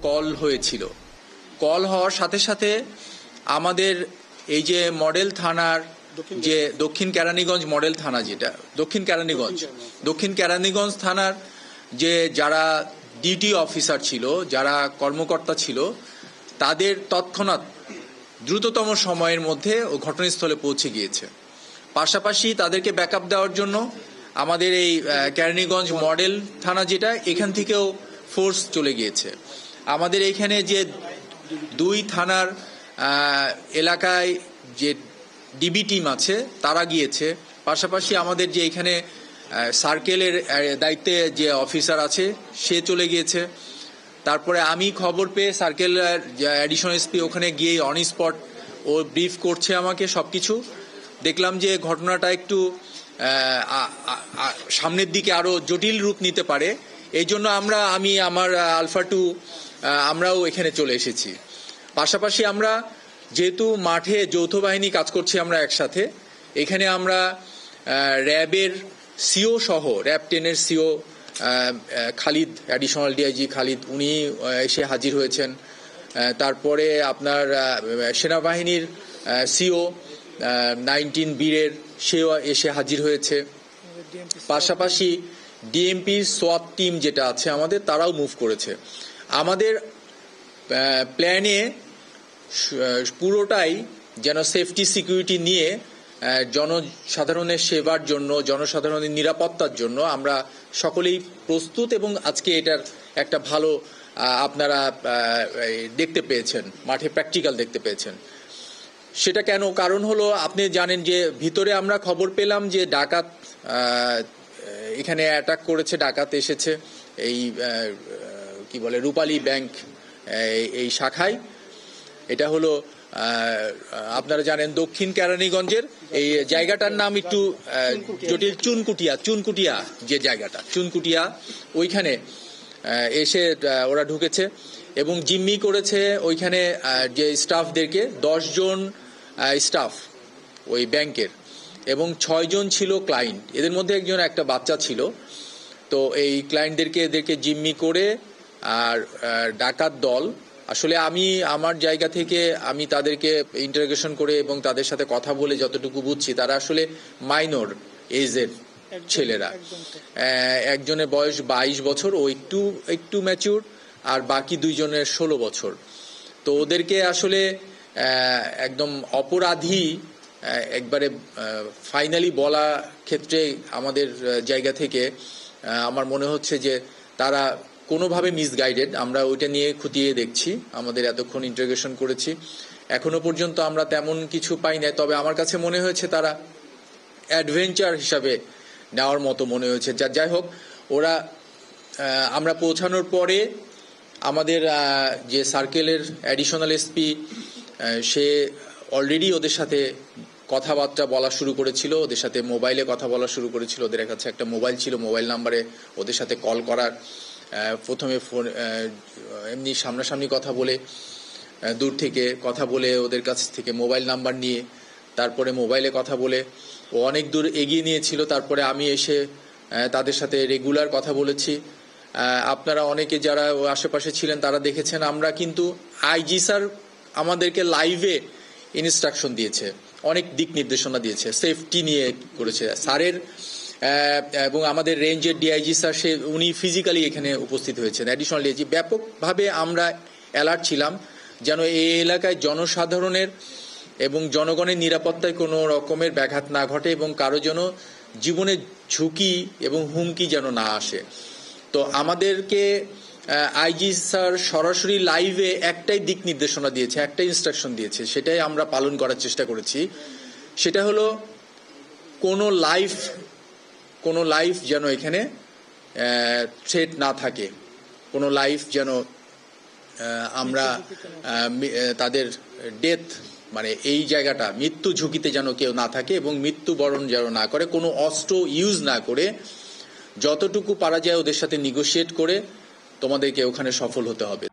Call হয়েছিল। Call হওয়ার সাথে সাথে আমাদের এই যে মডেল থানার যে দক্ষিণ কেরানীগঞ্জ মডেল থানা, যেটা দক্ষিণ কেরানীগঞ্জ থানার যে যারা ডিউটি অফিসার ছিল, যারা কর্মকর্তা ছিল, তাদের তৎক্ষণাৎ দ্রুততম সময়ের মধ্যে ঘটনাস্থলে পৌঁছে গিয়েছে। পাশাপাশি তাদেরকে ব্যাকআপ দেওয়ার জন্য আমাদের এই কেরানীগঞ্জ মডেল থানা যেটা, এখান থেকেও ফোর্স চলে গিয়েছে। আমাদের এইখানে যে দুই থানার এলাকায় যে ডিবি টিম আছে তারা গিয়েছে। পাশাপাশি আমাদের যে এখানে সার্কেলের দায়িত্বে যে অফিসার আছে সে চলে গিয়েছে। তারপরে আমি খবর পেয়ে সার্কেল অ্যাডিশনাল এসপি ওখানে গিয়ে অন স্পট ও ব্রিফ করছে আমাকে সবকিছু। দেখলাম যে ঘটনাটা একটু সামনের দিকে আরো জটিল রূপ নিতে পারে, এই জন্য আমি আমার আলফা 2 আমরাও এখানে চলে এসেছি। পাশাপাশি আমরা যেহেতু মাঠে যৌথ বাহিনী কাজ করছি আমরা একসাথে, এখানে আমরা র্যাবের সিও সহ র্যাব 10-এর CO Khalid, additional DIG Khalid, উনি এসে হাজির হয়েছেন। তারপরে আপনার সেনাবাহিনীর সিও 19 বীরের সেও এসে হাজির হয়েছে। পাশাপাশি ডিএমপি সোয়াট টিম যেটা আছে আমাদের, তারাও মুভ করেছে। আমাদের প্ল্যানে পুরোটাই যেন সেফটি সিকিউরিটি নিয়ে জনসাধারণের সেবার জন্য, জনসাধারণের নিরাপত্তার জন্য আমরা সকলেই প্রস্তুত, এবং আজকে এটার একটা ভালো আপনারা দেখতে পেয়েছেন, মাঠে প্র্যাকটিক্যাল দেখতে পেয়েছেন। সেটা কেন? কারণ হলো, আপনি জানেন যে ভিতরে আমরা খবর পেলাম যে ডাকাত এখানে অ্যাটাক করেছে, ডাকাত এসেছে এই কি বলে রূপালী ব্যাংক এই শাখায়। এটা হলো আপনারা জানেন দক্ষিণ কেরানীগঞ্জের এই জায়গাটার নাম একটু জটিল, চুনকুটিয়া যে জায়গাটা, চুনকুটিয়া, ওইখানে এসে ওরা ঢুকেছে এবং জিম্মি করেছে ওইখানে যে স্টাফদেরকে, 10 জন স্টাফ ওই ব্যাংকের, এবং 6 জন ছিল ক্লায়েন্ট, এদের মধ্যে একজন একটা বাচ্চা ছিল। তো এই ক্লায়েন্টদেরকে জিম্মি করে আর ডাকাত দল, আসলে আমি আমার জায়গা থেকে আমি তাদেরকে ইন্টারোগেশন করে এবং তাদের সাথে কথা বলে যতটুকু বুঝছি, তারা আসলে মাইনর এজের ছেলেরা। একজনের বয়স 22 বছর, ও একটু ম্যাচিউর, আর বাকি 2 জনের 16 বছর। তো ওদেরকে আসলে একদম অপরাধী একবারে ফাইনালি বলা ক্ষেত্রে আমাদের জায়গা থেকে আমার মনে হচ্ছে যে তারা কোনোভাবে মিসগাইডেড। আমরা ওইটা নিয়ে খুঁটিয়ে দেখছি, আমাদের এতক্ষণ ইন্টারোগেশন করেছি, এখনো পর্যন্ত আমরা তেমন কিছু পাই না। তবে আমার কাছে মনে হয়েছে তারা অ্যাডভেঞ্চার হিসাবে নেওয়ার মতো মনে হয়েছে। যাই হোক, ওরা আমরা পৌঁছানোর পরে আমাদের যে সার্কেলের অ্যাডিশনাল এসপি, সে অলরেডি ওদের সাথে কথাবার্তা বলা শুরু করেছিল, ওদের সাথে মোবাইলে কথা বলা শুরু করেছিল। ওদের কাছে একটা মোবাইল ছিল, মোবাইল নাম্বারে ওদের সাথে কল করার, প্রথমে ফোন এমনি সামনাসামনি কথা বলে, দূর থেকে কথা বলে, ওদের কাছ থেকে মোবাইল নাম্বার নিয়ে, তারপরে মোবাইলে কথা বলে ও অনেক দূর এগিয়ে নিয়েছিল। তারপরে আমি এসে তাদের সাথে রেগুলার কথা বলেছি। আপনারা অনেকে যারা আশেপাশে ছিলেন তারা দেখেছেন, আমরা কিন্তু আইজি স্যার আমাদেরকে লাইভে ইনস্ট্রাকশন দিয়েছে, অনেক দিক নির্দেশনা দিয়েছে, সেফটি নিয়ে করেছে স্যারের, এবং আমাদের রেঞ্জের ডিআইজি স্যার উনি ফিজিক্যালি এখানে উপস্থিত হয়েছেন, অ্যাডিশনাল ডিআইজি। ব্যাপকভাবে আমরা অ্যালার্ট ছিলাম যেন এই এলাকায় জনসাধারণের এবং জনগণের নিরাপত্তায় কোনো রকমের ব্যাঘাত না ঘটে এবং কারো যেন জীবনের ঝুঁকি এবং হুমকি যেন না আসে। তো আমাদেরকে আইজি স্যার সরাসরি লাইভে একটাই দিক নির্দেশনা দিয়েছে, একটাই ইনস্ট্রাকশন দিয়েছে, সেটাই আমরা পালন করার চেষ্টা করেছি। সেটা হলো কোনো লাইফ যেন এখানে থ্রেট না থাকে, কোনো লাইফ যেন আমরা তাদের ডেথ মানে এই জায়গাটা মৃত্যু ঝুঁকিতে যেন কেউ না থাকে এবং মৃত্যুবরণ যেন না করে, কোনো অস্ত্র ইউজ না করে, যতটুকু পারা যায় ওদের সাথে নেগোশিয়েট করে তোমাদেরকে ওখানে সফল হতে হবে।